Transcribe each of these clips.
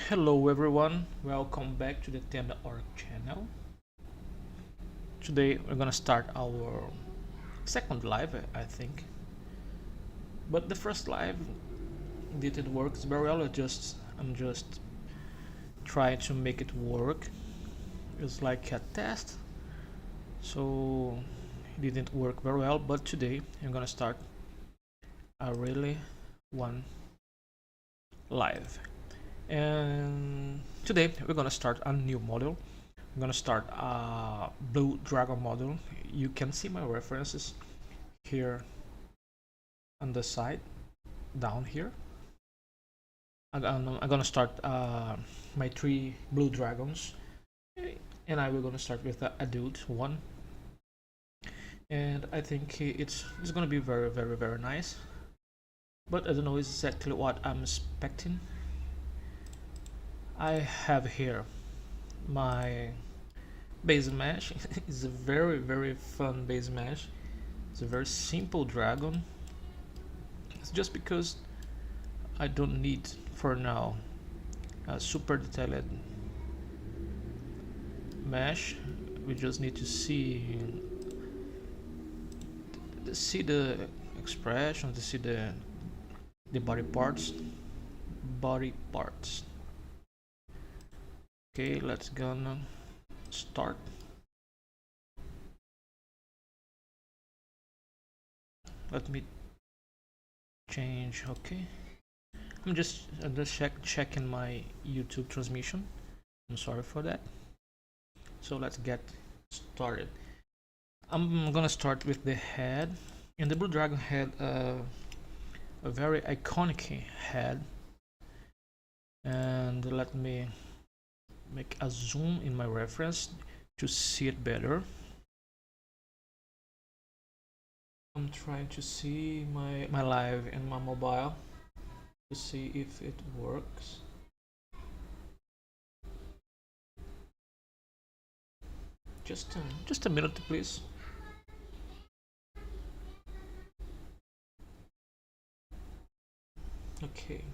Hello everyone, welcome back to the Tenda Orc channel. Today we're gonna start our second live, I think. But the first live didn't work very well. I'm just trying to make it work. It's like a test, so it didn't work very well. But today I'm gonna start a really one live. And today we're gonna start a new model. I'm gonna start a blue dragon model. You can see my references here on the side down here. I'm gonna start my 3 blue dragons, and I will gonna start with the adult one, and I think it's gonna be very nice, but I don't know exactly what I'm expecting. I have here my base mesh. It's a very fun base mesh. It's a very simple dragon. It's just because I don't need for now a super detailed mesh. We just need to see the expression, to see the body parts. Okay, let's gonna start. Let me change. Okay, I'm just checking my YouTube transmission. I'm sorry for that. So let's get started. I'm gonna start with the head, and the blue dragon had a very iconic head. And let me make a zoom in my reference to see it better. I'm trying to see my live in my mobile to see if it works. Just a minute, please. Okay,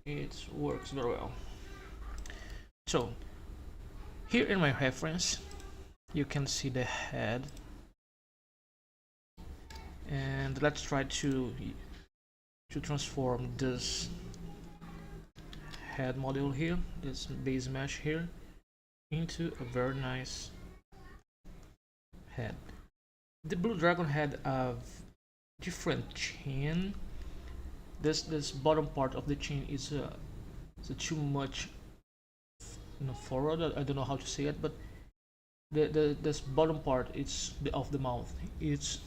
it works very well. So here in my reference you can see the head, and let's try to transform this head model here, this base mesh here, into a very nice head. The blue dragon had a different chin. This bottom part of the chin is too much forward. I don't know how to say it, but this bottom part, it's of the mouth, it's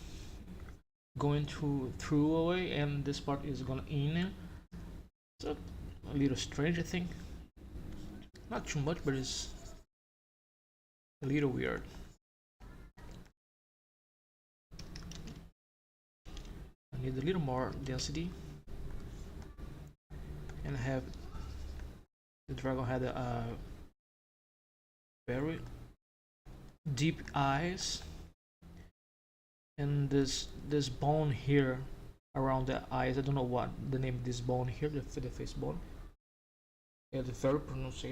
going through away, and this part is gonna in. So a little strange, I think. Not too much, but it's a little weird. I need a little more density, and have the dragon had a very deep eyes, and this bone here around the eyes, I don't know what the name of this bone here, the face bone. It's very pronounced.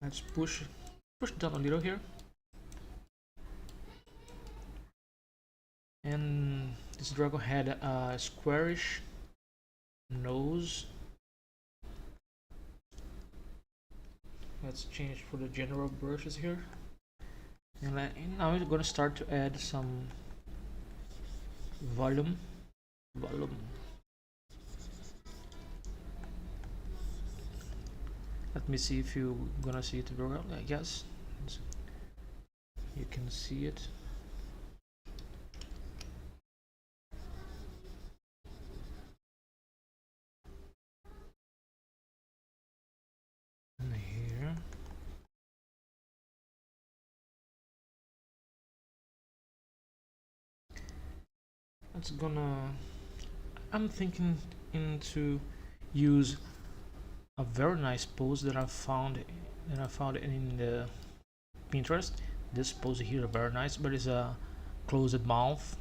Let's push down a little here, and this dragon had a squarish nose. Let's change for the general brushes here, and now we're gonna start to add some volume. Let me see if you're gonna see it very well. I guess you can see it. And here. I'm thinking to use a very nice pose that I found and I found it in the Pinterest. This pose here very nice, but it's a closed mouth,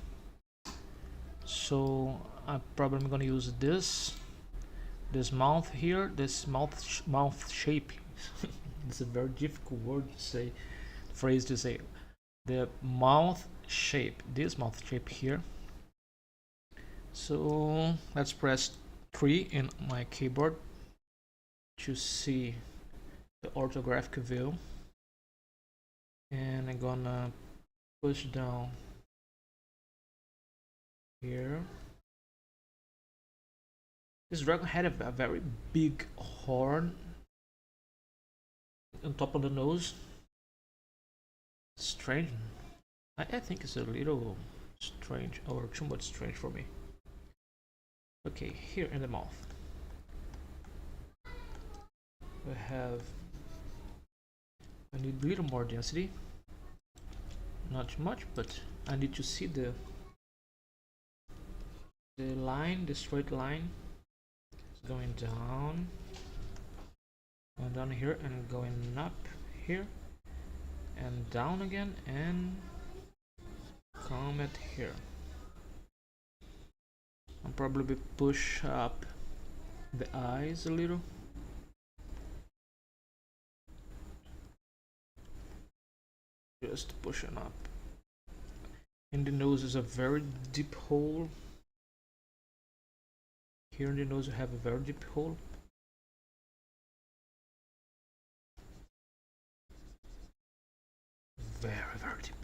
so I'm probably gonna use this mouth here, this mouth shape. It's a very difficult word to say, phrase to say. The mouth shape, this mouth shape here. So let's press 3 in my keyboard to see the orthographic view, and I'm gonna push down here. This dragon had a very big horn on top of the nose. Strange. I think it's a little strange, or too much strange for me. Okay, here in the mouth we have, I need a little more density, not too much, but I need to see the line, the straight line. It's going down here and going up here and down again and come at here. I'll probably push up the eyes a little. Just pushing up. In the nose is a very deep hole. Here in the nose you have a very deep hole. Very deep.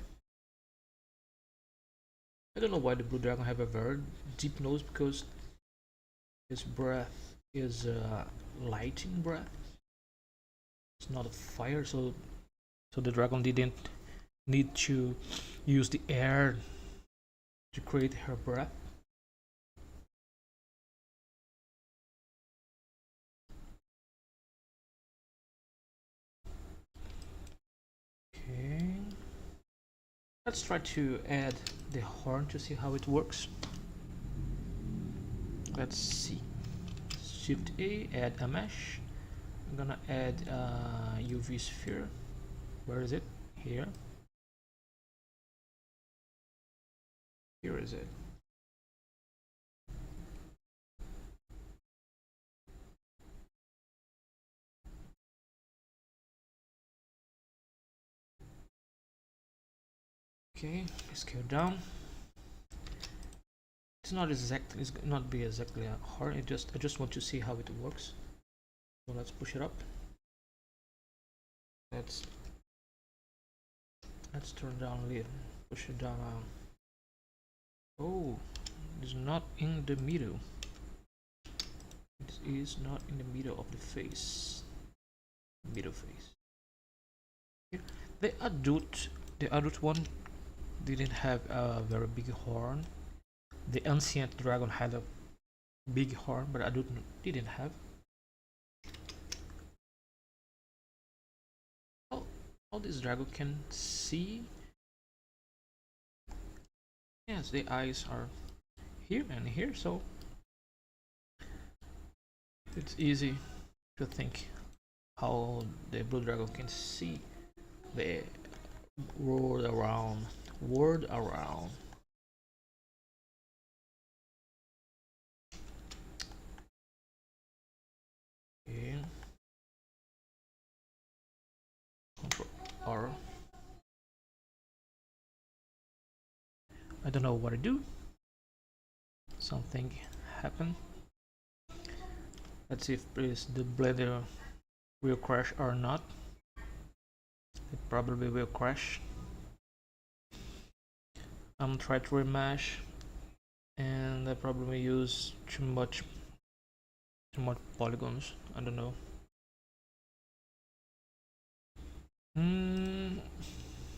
I don't know why the blue dragon have a very deep nose, because his breath is a lighting breath. It's not a fire, so the dragon didn't need to use the air to create her breath. Okay, let's try to add the horn to see how it works. Let's see. Shift A, add a mesh. I'm gonna add a UV sphere. Where is it? Here. Here is it. Okay, scale down. It's not exactly, it's not be exactly a horn. I just want to see how it works. So let's push it up. Let's turn down a little. Push it down. Oh, it's not in the middle. It is not in the middle of the face. Middle face. Here. The adult one didn't have a very big horn. The ancient dragon had a big horn, but adult didn't have. All this dragon can see. Yes, the eyes are here and here, so it's easy to think how the blue dragon can see the world around. Okay. Control R. I don't know what to do. Something happened. Let's see if the blender will crash or not. It probably will crash. I'm trying to remesh, and I probably use too much polygons. I don't know.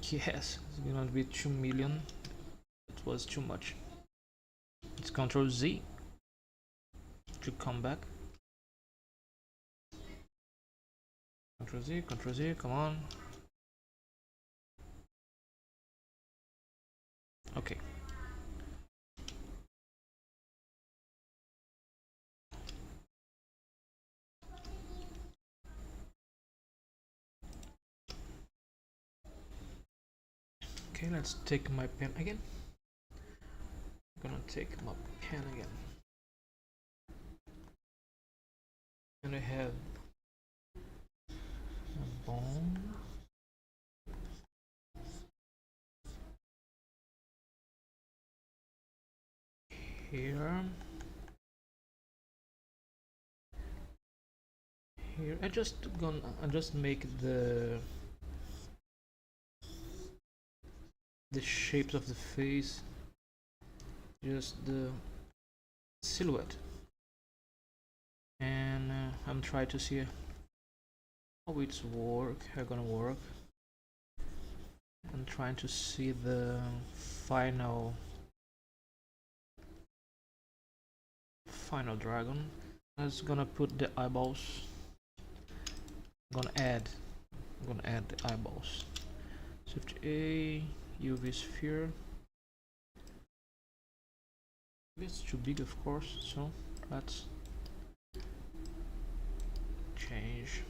Yes, it's gonna be 2 million. It was too much. It's Ctrl Z to come back. Ctrl Z, come on. Okay. Okay, let's take my pen again. I'm gonna take my pen again. And I have a bone. Here. Here. I just make the shapes of the face, just the silhouette, and I'm trying to see how it's gonna work. I'm trying to see the final dragon. I'm just gonna put the eyeballs. I'm gonna add the eyeballs. Shift A, UV sphere. It's too big, of course, so let's change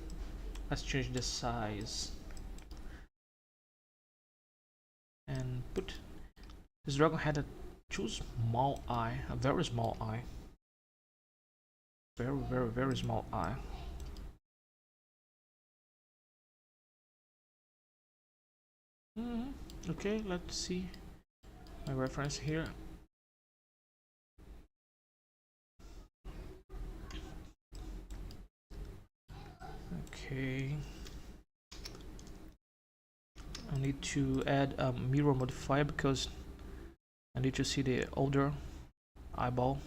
the size and put this dragon had a small eye, a very small eye, very small eye. Okay, let's see my reference here. Okay, I need to add a mirror modifier because I need to see the older eyeball.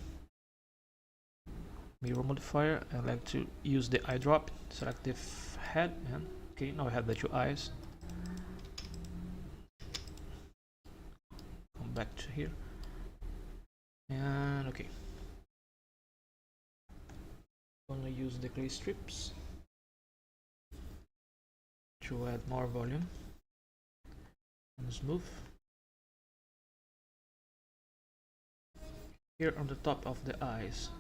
Mirror modifier. I like to use the eye drop. Select the head, and okay, now I have the two eyes. Come back to here, and okay. I'm gonna use the clay strips to add more volume and smooth. Here on the top of the eyes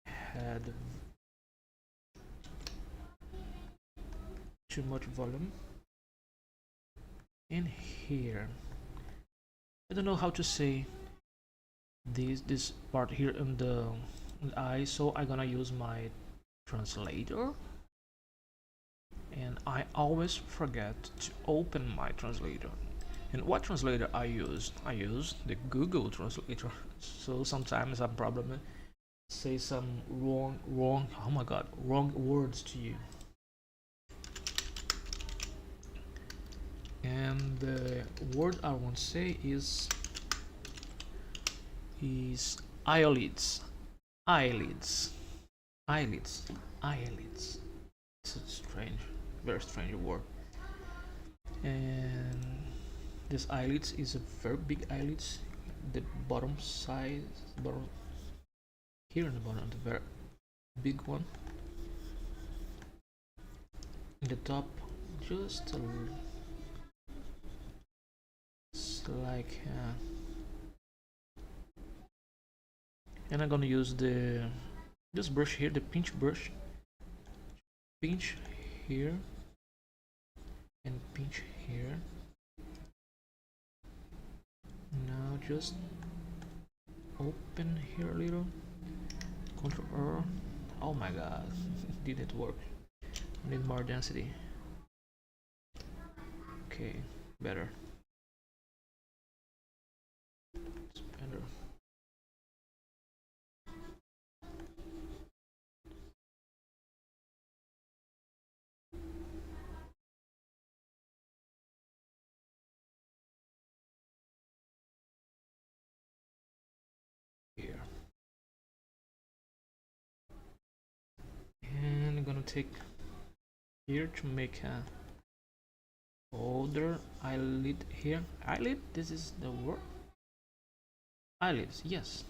had too much volume. In here, I don't know how to say this part here in the eye, so I'm gonna use my translator. And I always forget to open my translator. And what translator I use? I use the Google translator. So sometimes I'm probably say some wrong oh my god, wrong words to you. And the word I want to say is eyelids. Eyelids. It's a strange, very strange word. And this eyelids is a very big eyelids. The bottom side, bottom here in the bottom, the very big one. In the top, just like and I'm gonna use this brush here, the pinch brush. Pinch here and pinch here. Now just open here a little. Ctrl R. Oh my god, did it work? I need more density. Okay, better. It's better. Here. And I'm gonna take here to make a older eyelid here. Eyelid? This is the word? Eyelids, yes.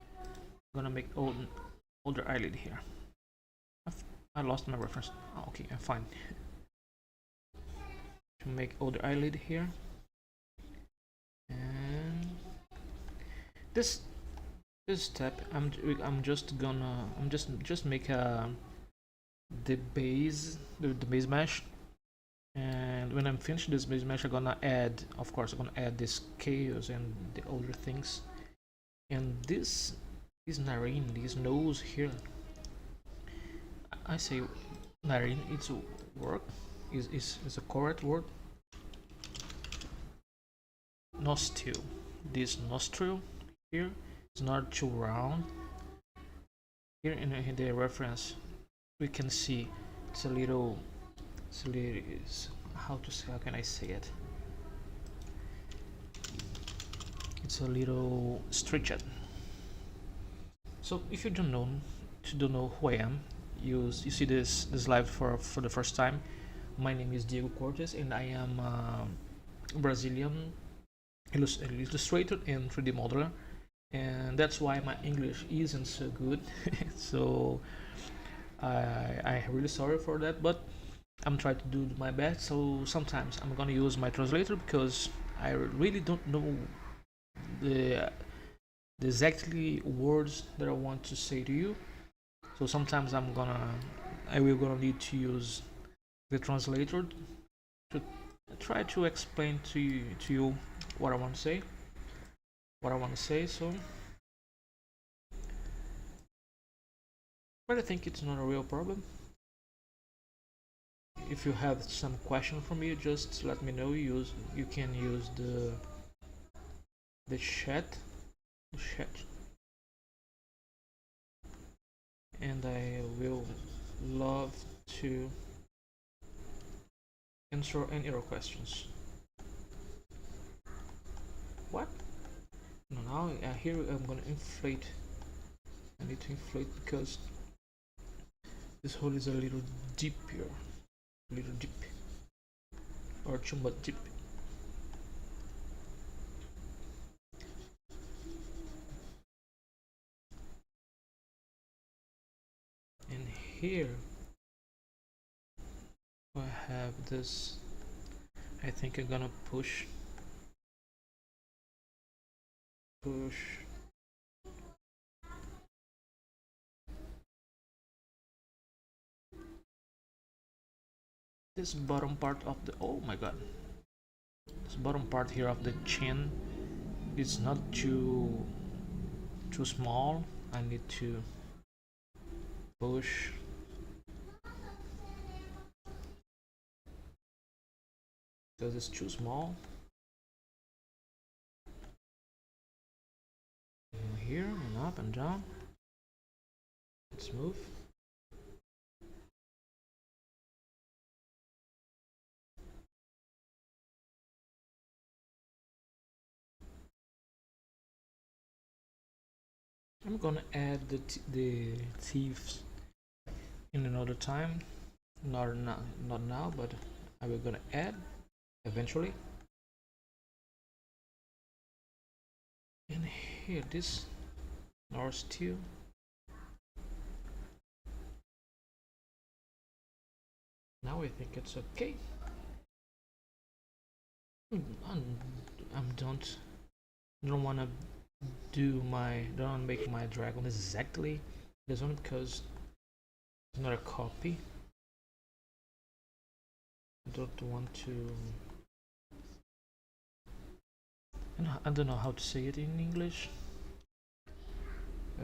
I'm gonna make older eyelid here. I lost my reference. Oh, okay, I'm fine. To make older eyelid here. And this step I'm just make the base mesh And when I'm finished this base mesh, I'm gonna add, of course, I'm gonna add this chaos and the other things. And this narine, this nose here, I say narine, it's a word, is a correct word. Nostril, this nostril here is not too round. Here in the reference, we can see it's a little, how can I say it? It's a little stretched. So if you don't know who I am, you see this live for the first time. My name is Diego Cortes, and I am a Brazilian illustrator and 3D modeler, and that's why my English isn't so good. So I'm really sorry for that, but I'm trying to do my best. So sometimes I'm gonna use my translator because I really don't know the exactly words that I want to say to you. So sometimes I will gonna need to use the translator to try to explain to you what I want to say. So, but I think it's not a real problem. If you have some question for me, just let me know. You can use the chat, and I will love to answer any of your questions. What? No, now here I'm gonna inflate. I need to inflate because this hole is a little deep here. A little deep. Or chumba deep. And here I have this. I think I'm gonna push this bottom part of the, oh my god, this bottom part here of the chin is not too small. I need to push because it's too small. And here and up and down. Let's move. I'm gonna add the thieves in another time, not now, but I will gonna add eventually. And here this North too. Now I think it's okay. I don't wanna don't wanna make my dragon exactly this one because it's not a copy. I don't want to. I don't know how to say it in English. I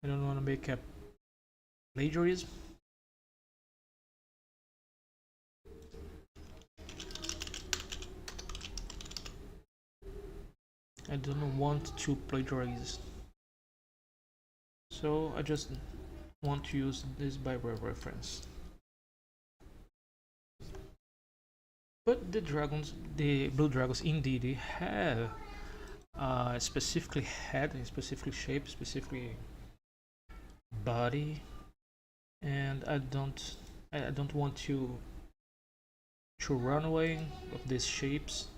don't want to make a plagiarism. I don't want to plagiarize. So I just want to use this by reference. But the blue dragons, indeed, they have specifically head, specifically shape, specifically body, and I don't want to run away of these shapes.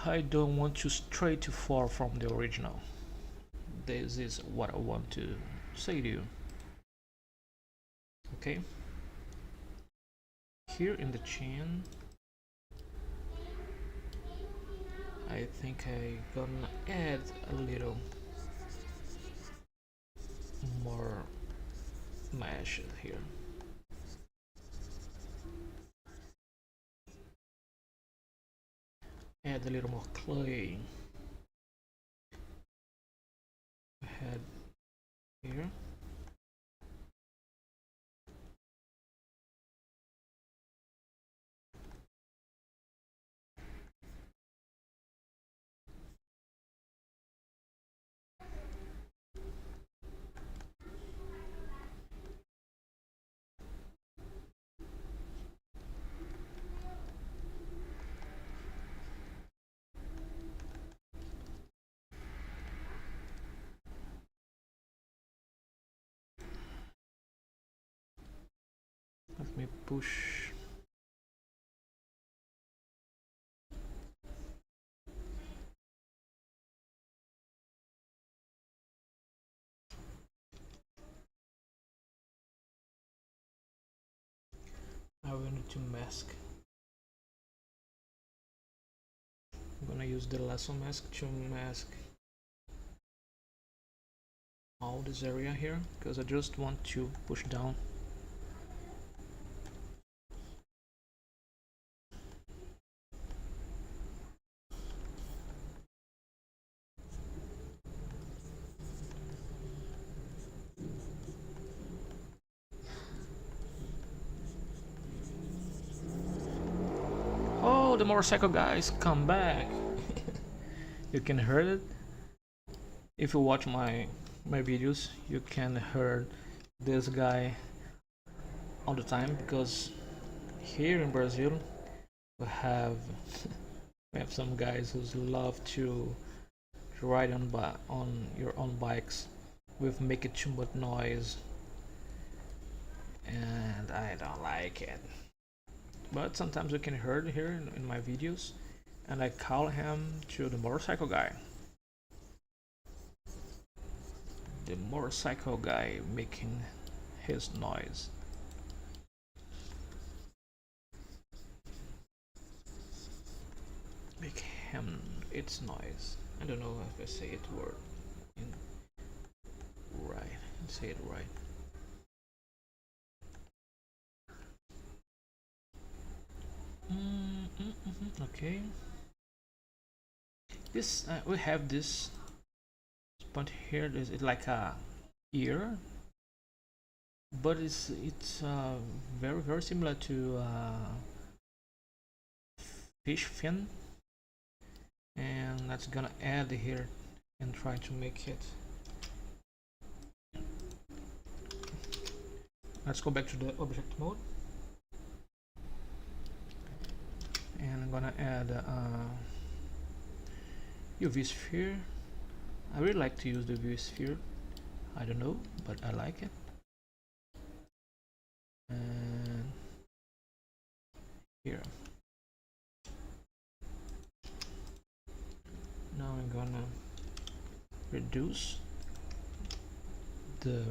I don't want to stray too far from the original. This is what I want to say to you. Okay. Here in the chin, I think I gonna add a little more mesh here. Add a little more clay. Add here. Let me push. I will need to mask. I'm gonna use the lasso mask to mask all this area here because I just want to push down. Oh, the motorcycle guys come back. You can hear it. If you watch my videos, you can hear this guy all the time because here in Brazil we have some guys who love to ride on your own bikes with making too much noise, and I don't like it. But sometimes you can hear it here in my videos, and I call him to the motorcycle guy. The motorcycle guy making his noise. Make him its noise. I don't know if I say it word in right. Say it right. Okay. This we have this point here. It's like a ear, but it's very similar to fish fin, and that's gonna add here and try to make it. Let's go back to the object mode, and I'm gonna add UV sphere. I really like to use the UV sphere. I don't know, but I like it. And here. Now I'm gonna reduce the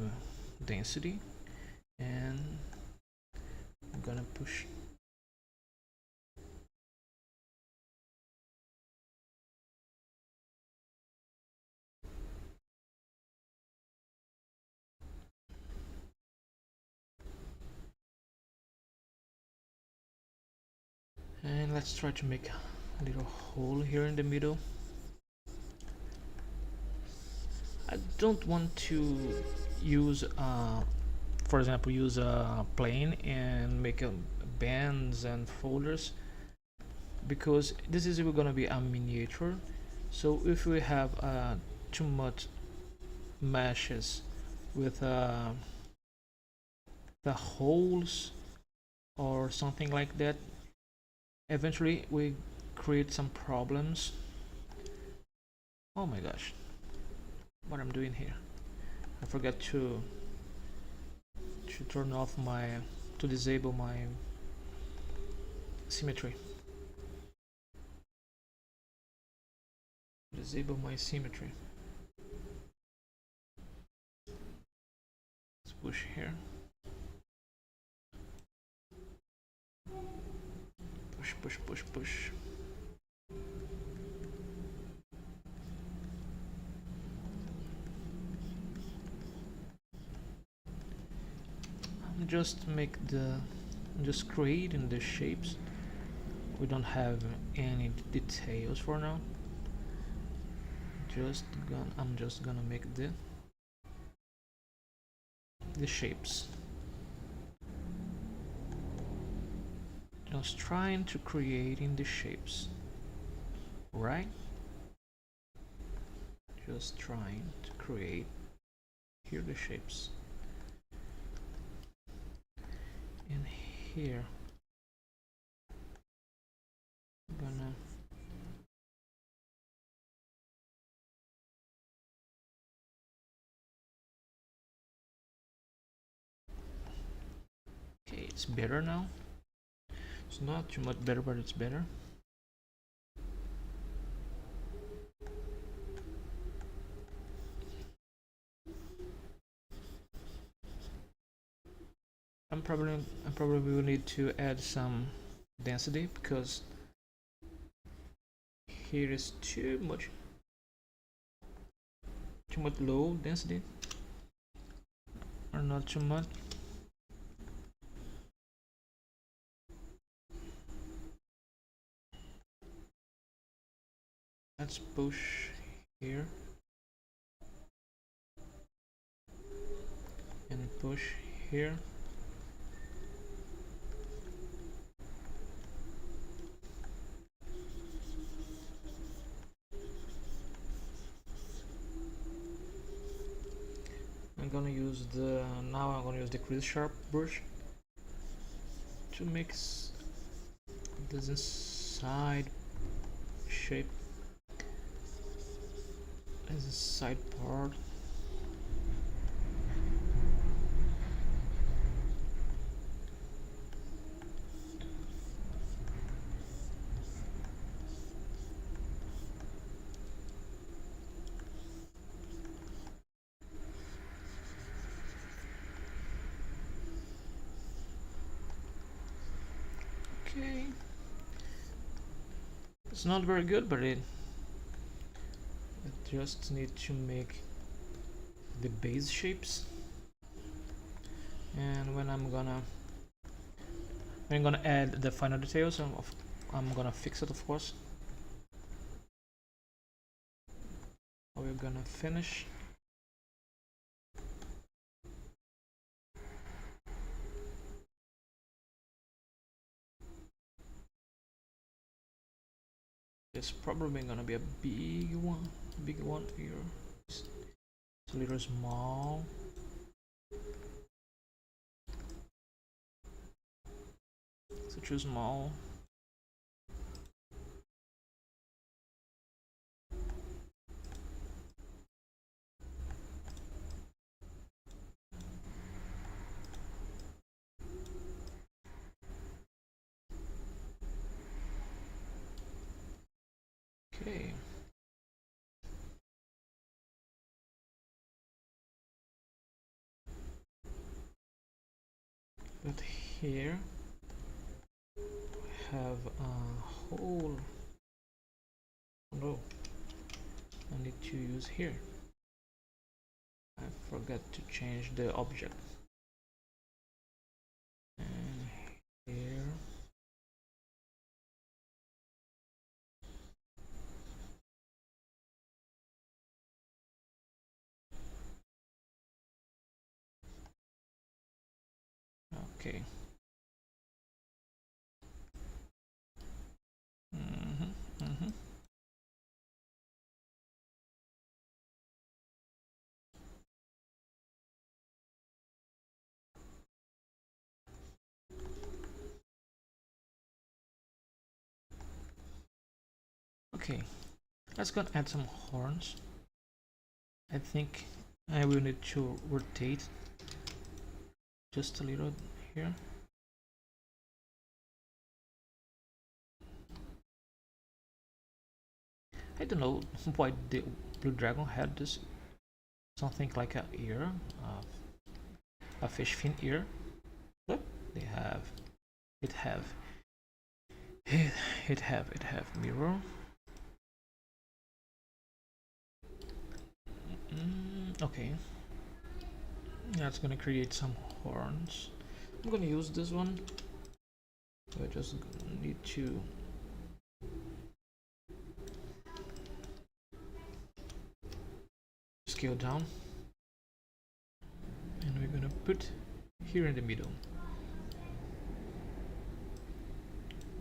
density, and I'm gonna push. And let's try to make a little hole here in the middle. I don't want to use for example, use a plane and make bands and folders, because this is gonna be a miniature. So if we have too much meshes with the holes or something like that, eventually we create some problems. Oh my gosh, what I'm doing here, I forgot to turn off to disable my symmetry. Disable my symmetry. Let's push here. Push. just creating the shapes. We don't have any details for now. I'm just gonna make the shapes. Just trying to creating the shapes, right? Just trying to create here the shapes. And here I'm gonna okay, it's better now. It's not too much better, but it's better. I probably will need to add some density because here is too much low density, or not too much. Let's push here and push here. I'm gonna use the crease sharp brush to mix this inside shape as a side part. Okay, it's not very good, but it just need to make the base shapes. And when I'm gonna add the final details, I'm gonna fix it, of course. We're gonna finish. It's probably gonna be a big one here. It's a little small. It's too small. Okay. But here we have a hole. No, I need to use here. I forgot to change the object. And here. Okay. Okay, let's go add some horns. I think I will need to rotate just a little here. I don't know why the blue dragon had this, something like a ear, a fish fin ear. Look, they have it have mirror. Okay, that's gonna create some horns. I'm gonna use this one. So I just need to scale down, and we're gonna put here in the middle.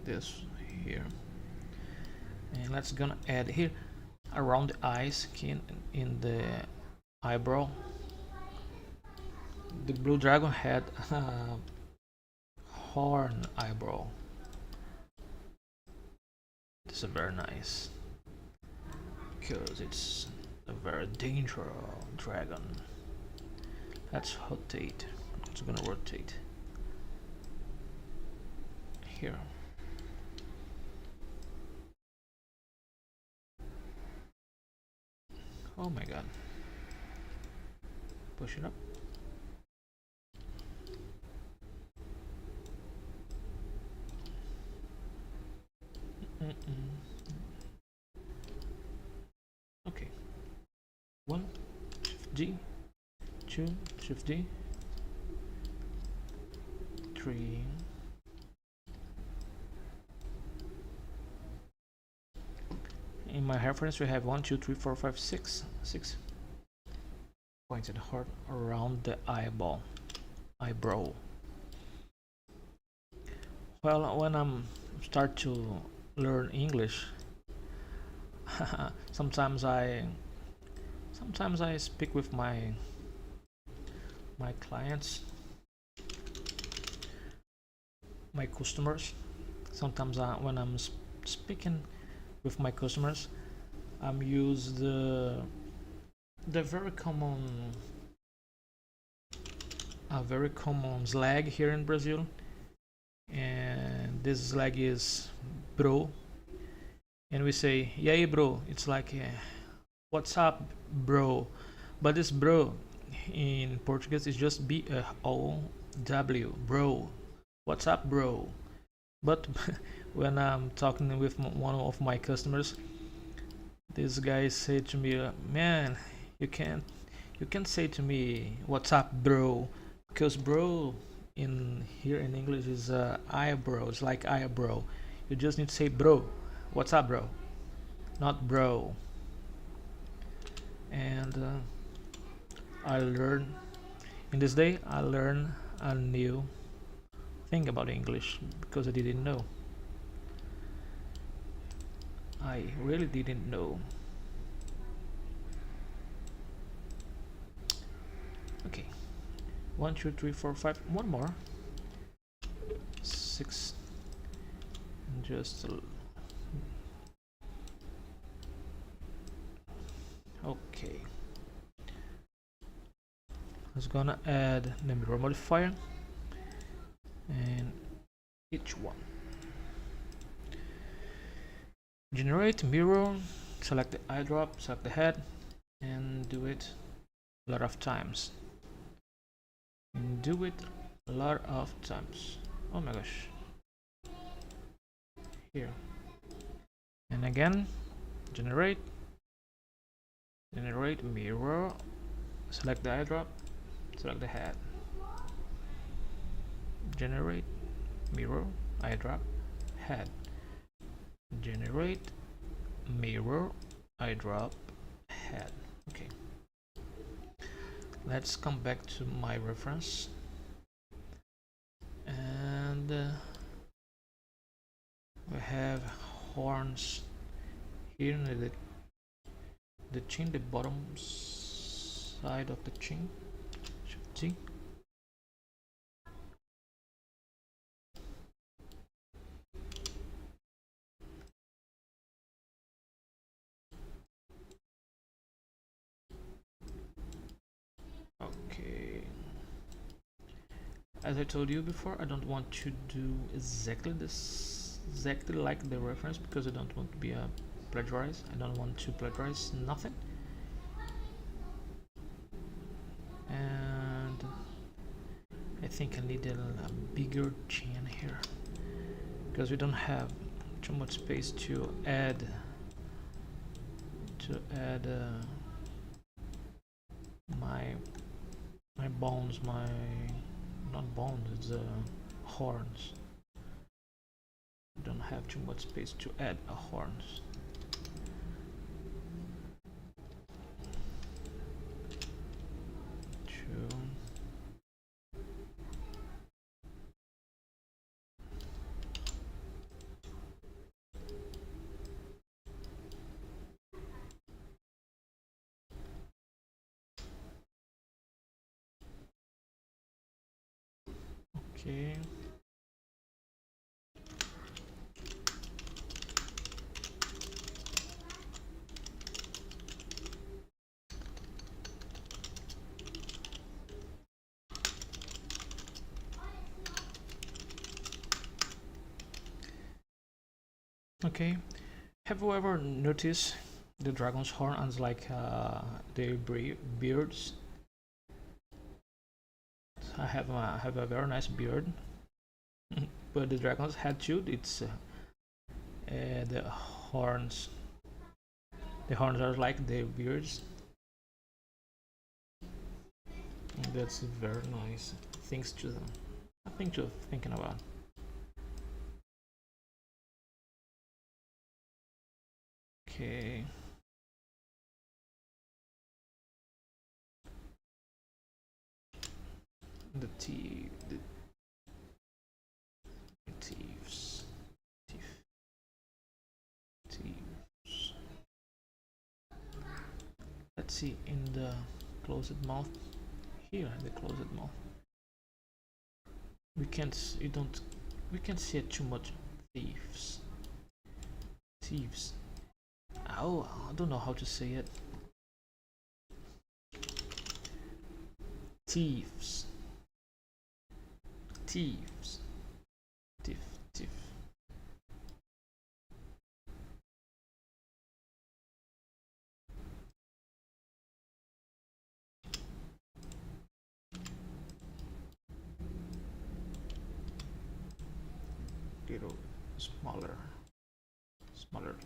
This here, and let's gonna add here around the eyes, in the eyebrow. The blue dragon had horn eyebrow. This is very nice because it's a very dangerous dragon. Let's rotate. It's gonna rotate here. Oh my god. Push it up. Okay. 1, Shift G, 2, Shift D, 3. In my reference, we have 1, 2, 3, 4, 5, 6 pointed hard around the eyebrow. Well, when I'm start to learn English, sometimes I speak with my clients, my customers. Sometimes when I'm speaking with my customers, I'm use the very common slang here in Brazil, and this slang is bro, and we say "E aí, bro." It's like "What's up, bro?" But this bro in Portuguese is just BROW, bro. What's up, bro? But when I'm talking with one of my customers, this guy said to me, "Man, you can't say to me what's up, bro, because bro in here in English is eyebrow. It's like eyebrow. You just need to say bro. What's up, bro? Not bro." And I learned in this day. I learned a new thing about English because I didn't know. I really didn't know. Okay, 1, 2, 3, 4, 5. One more. 6. And just okay. I was gonna add the mirror modifier and each one. Generate mirror, select the eye drop, select the head, and do it a lot of times. And do it a lot of times. Oh my gosh. Here. And again, generate mirror, select the eye drop, select the head. Generate mirror, eye drop, head. Generate mirror, eye drop, head. Okay, let's come back to my reference, and we have horns here in the chin, the bottom side of the chin. Shift T. Okay, as I told you before, I don't want to do exactly like the reference because I don't want to be a plagiarize. I don't want to plagiarize nothing. And I think I need a bigger chin here because we don't have too much space to add my bones, not bones, the horns. Don't have too much space to add horns. Okay. Okay. Have you ever noticed the dragon's horn and like their beards? I have a very nice beard, but the dragon's head too. It's the horns. The horns are like their beards. That's very nice. Thanks to them. I think to thinking about. Okay. The thieves. Thieves. Let's see in the closed mouth. Here, the closed mouth. We can't see it too much. Thieves. Thieves. Oh, I don't know how to say it. Thieves. Thieves. Thief. Little smaller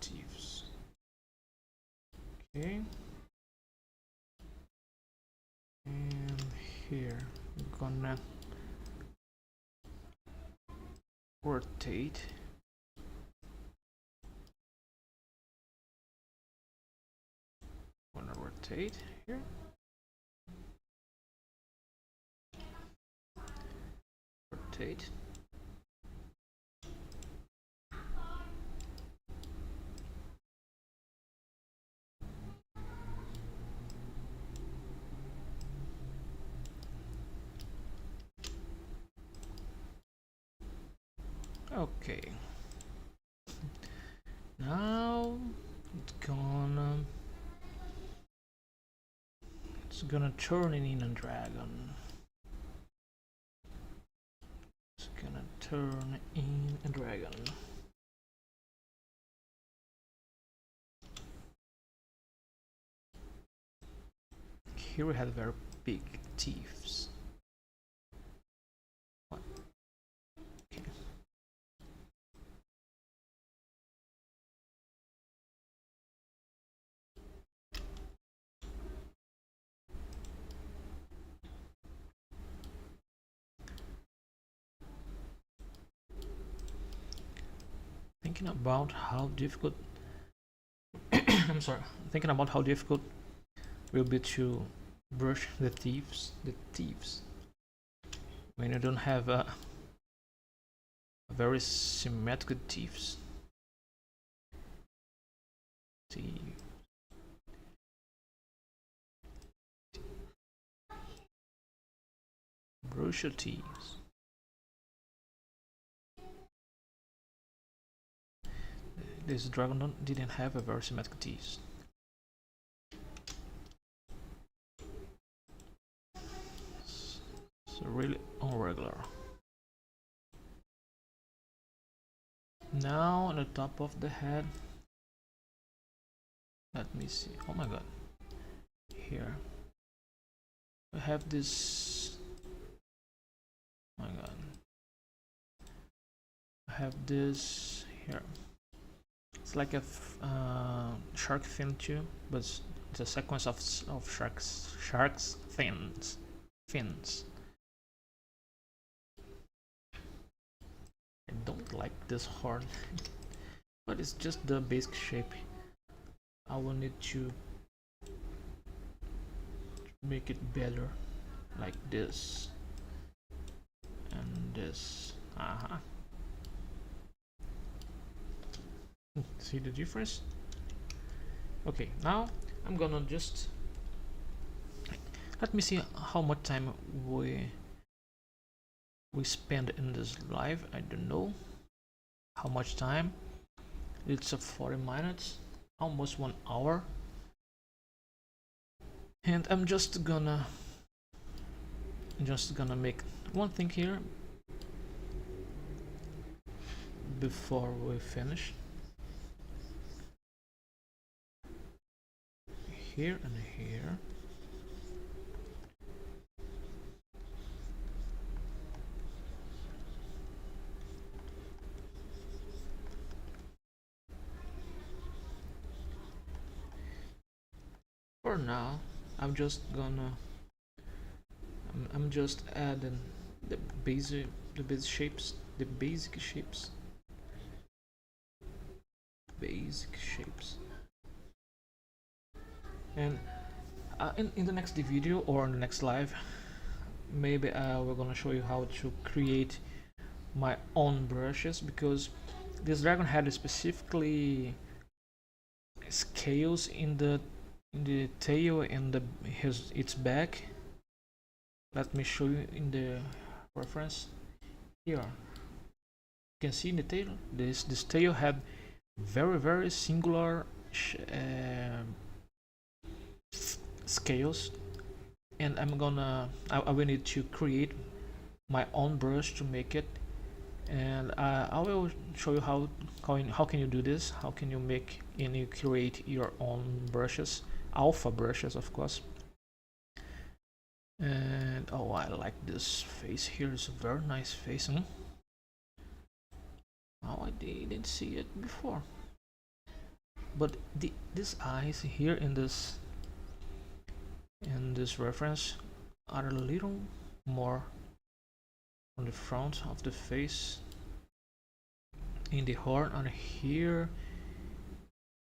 thieves. Okay. And here we're gonna rotate. Rotate here. Rotate. Okay. Now it's gonna turn in a dragon. It's gonna turn in a dragon. Here we have very big thieves. What? Okay. Thinking about how difficult I'm sorry, thinking about how difficult will be to brush the thieves when you don't have a very symmetric thieves. Brush your thieves. This dragon didn't have a very symmetric thieves. So really irregular. Now on the top of the head, let me see. Oh my god. Here we have this. Oh my god. I have this here. It's like a shark fin too, but it's a sequence of sharks fins. like this horn. But it's just the basic shape. I will need to make it better, like this and this. See the difference? Okay, now I'm gonna just let me see how much time we spend in this live. I don't know how much time. It's a 40 minutes, almost 1 hour. And I'm just gonna make one thing here before we finish. Here and here. For now, I'm just adding the basic shapes, and in the next video or in the next live, maybe we're gonna show you how to create my own brushes, because this dragon had specifically scales in the tail and its back. Let me show you in the reference here. You can see in the tail, this tail had very singular scales, and I will need to create my own brush to make it, and I will show you how can you do this, how can you make and you create your own brushes, alpha brushes of course. And oh, I like this face here. It's a very nice face. Oh, I didn't see it before, but these eyes here in this reference are a little more on the front of the face, in the horn, and here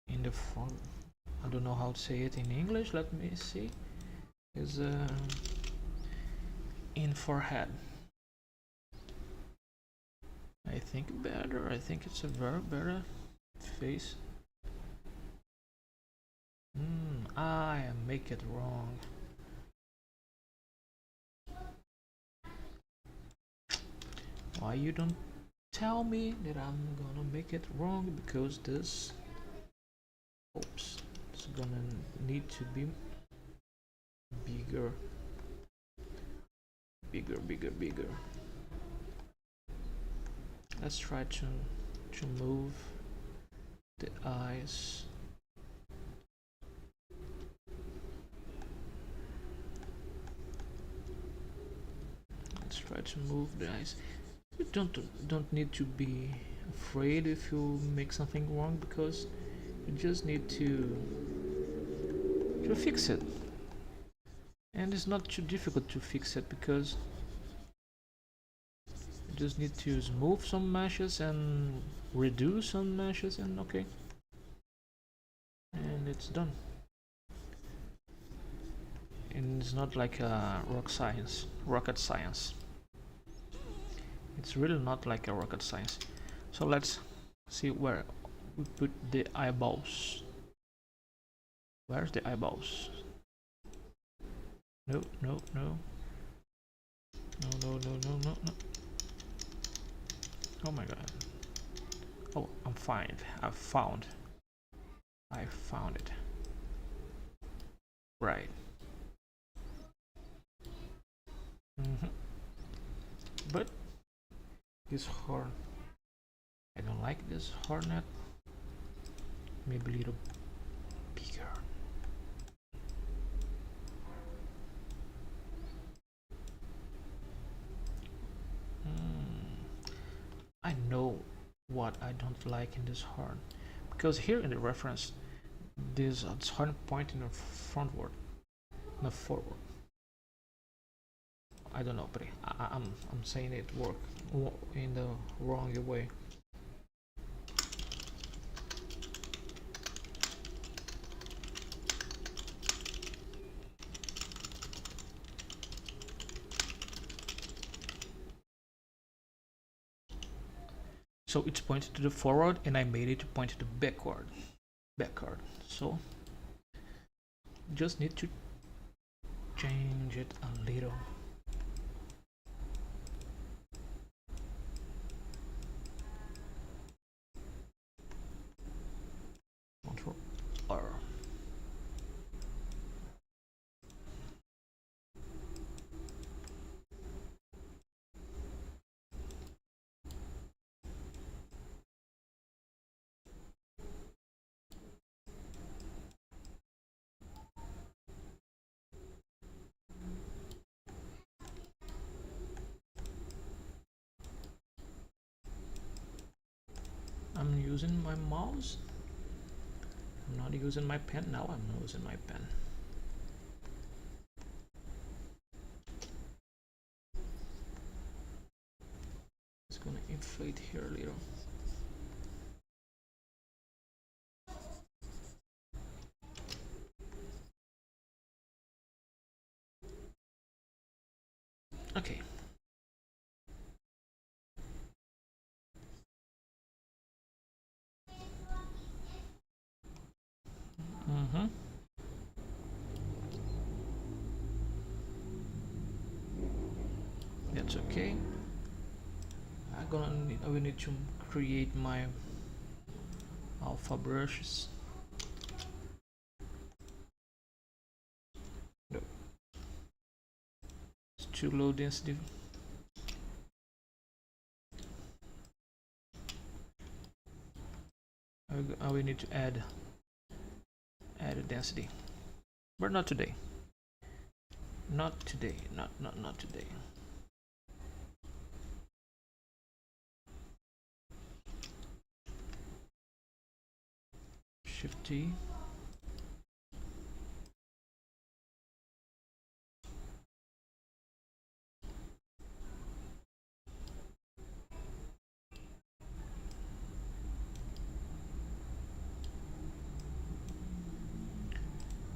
in the front. I don't know how to say it in English. Let me see. Is in forehead. I think better. I think it's a very better face. I make it wrong. Why you don't tell me that I'm gonna make it wrong? Because this, oops, it's gonna need to be bigger. Let's try to move the eyes. Let's try to move the eyes. You don't need to be afraid if you make something wrong, because you just need to fix it. And it's not too difficult to fix it, because you just need to smooth some meshes and reduce some meshes, and okay, and it's done. And it's not like a rocket science. It's really not like a rocket science. So let's see where we put the eyeballs. Where's the eyeballs? No. Oh my god. Oh, I'm fine. I found it. Right. But this horn, I don't like this hornet. Maybe a little bigger. I know what I don't like in this horn, because here in the reference, this horn pointing frontward, not forward. I don't know, but I'm saying it work in the wrong way. So it's pointed to the forward, and I made it to point to the backward. So just need to change it a little. Control R. I'm using my mouse. I'm not using my pen now. I'm using my pen. It's gonna inflate here a little. Okay. That's okay. I will need to create my alpha brushes. No. It's too low density. I will need to add a density, but not today. Not today. Not today. Shift T.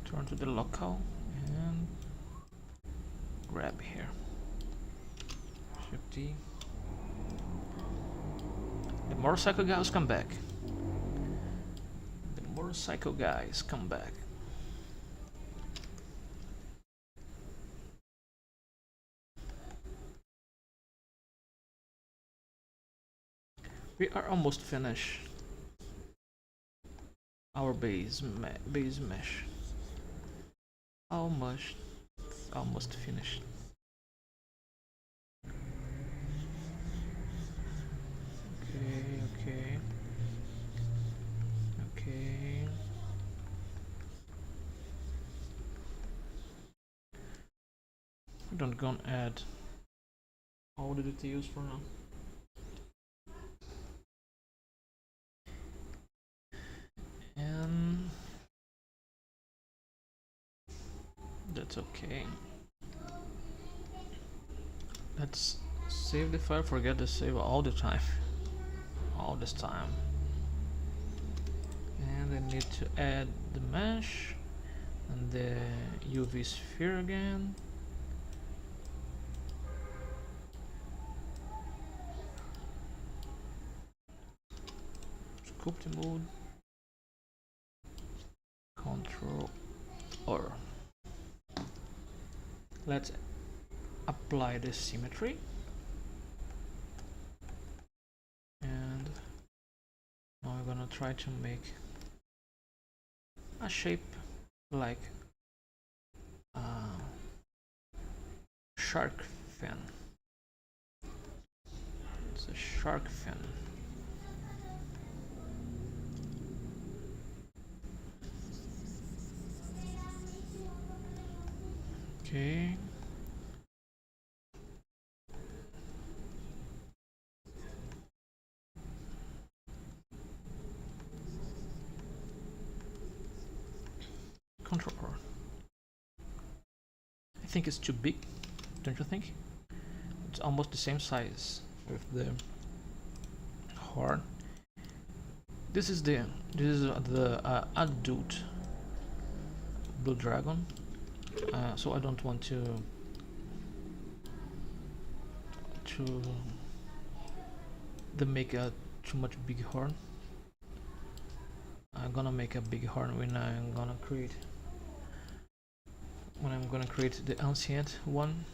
Turn to the locale and grab here. Shift T. The motorcycle guys come back. The motorcycle guys come back. We are almost finished our base mesh. Almost finished. Okay. We don't gonna add all the details for now. And that's okay. Let's save the file. Forget to save all the time. All this time. And I need to add the mesh and the UV sphere again. Sculpting mode. Control R. Let's apply the symmetry. And now we're gonna try to make a shape like a shark fin. It's a shark fin. Okay. Control R. I think it's too big, don't you think? It's almost the same size with the horn. This is the adult blue dragon. So I don't want to make a too much big horn. I'm gonna make a big horn when I'm gonna create the ancient one.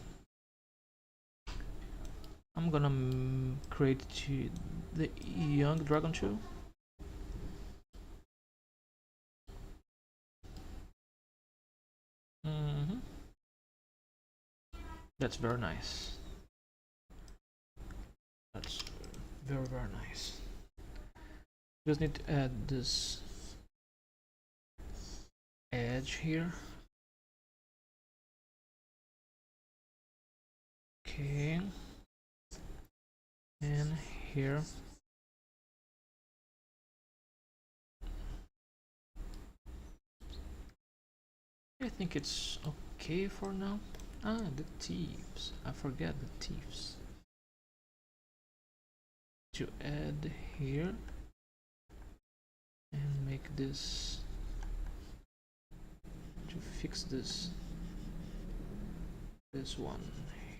I'm gonna create the young dragon too. That's very nice. That's very nice. Just need to add this edge here. Okay, and here. I think it's okay for now. Ah, the thieves. I forget the thieves. To add here and make this, to fix this one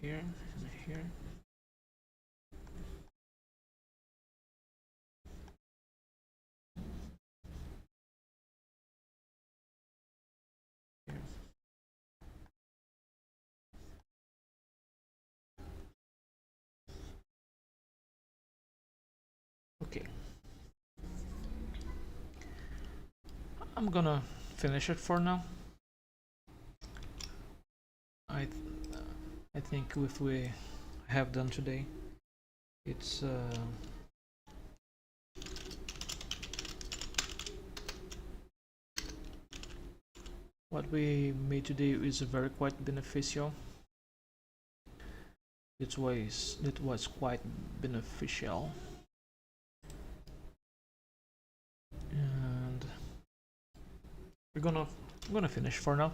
here and here. Okay, I'm gonna finish it for now. I think if we have done today, it's what we made today is very quite beneficial. It was quite beneficial. And I'm gonna finish for now.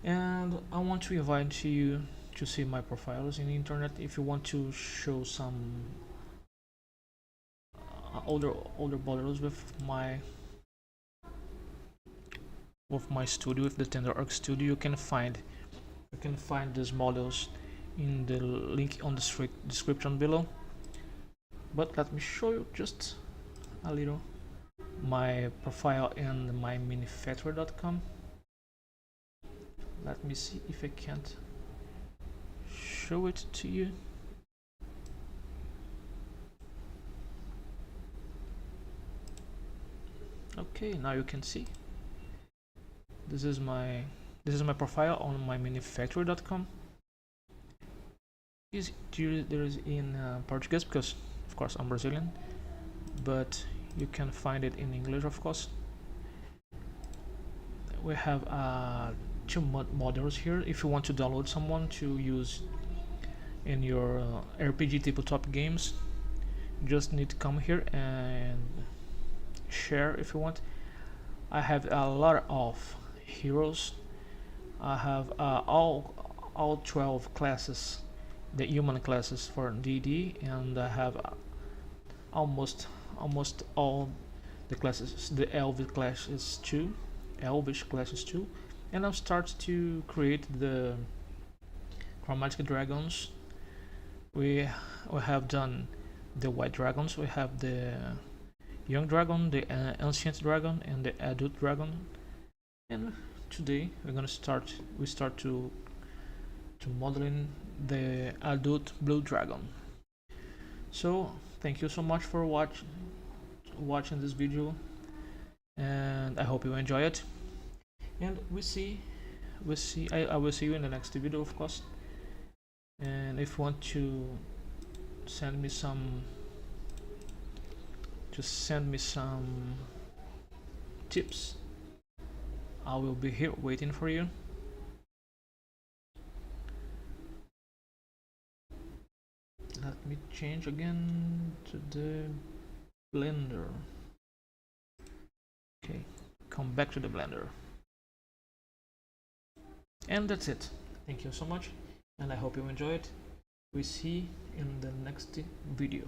And I want to invite you to see my profiles in the internet if you want to show some older models with my studio, with the Tenda Orc Studio. You can find these models in the link on the description below. But let me show you just a little my profile and my minifactory.com. Let me see if I can't show it to you. Okay, now you can see. This is my profile on my minifactory.com. There is in Portuguese because of course I'm Brazilian, but you can find it in English, of course. We have two models here if you want to download someone to use in your RPG tabletop games. You just need to come here and share if you want. I have a lot of heroes. I have all 12 classes, the human classes for D&D, and I have almost all the classes, the elvish classes too, and I'll start to create the chromatic dragons. We have done the white dragons. We have the young dragon, the ancient dragon, and the adult dragon. And today we start to modeling the adult blue dragon. So thank you so much for watching this video, and I hope you enjoy it. And I will see you in the next video, of course. And if you want to send me some tips, I will be here waiting for you. Let me change again to the blender. Okay, come back to the blender. And that's it. Thank you so much, and I hope you enjoy it. We see in the next video.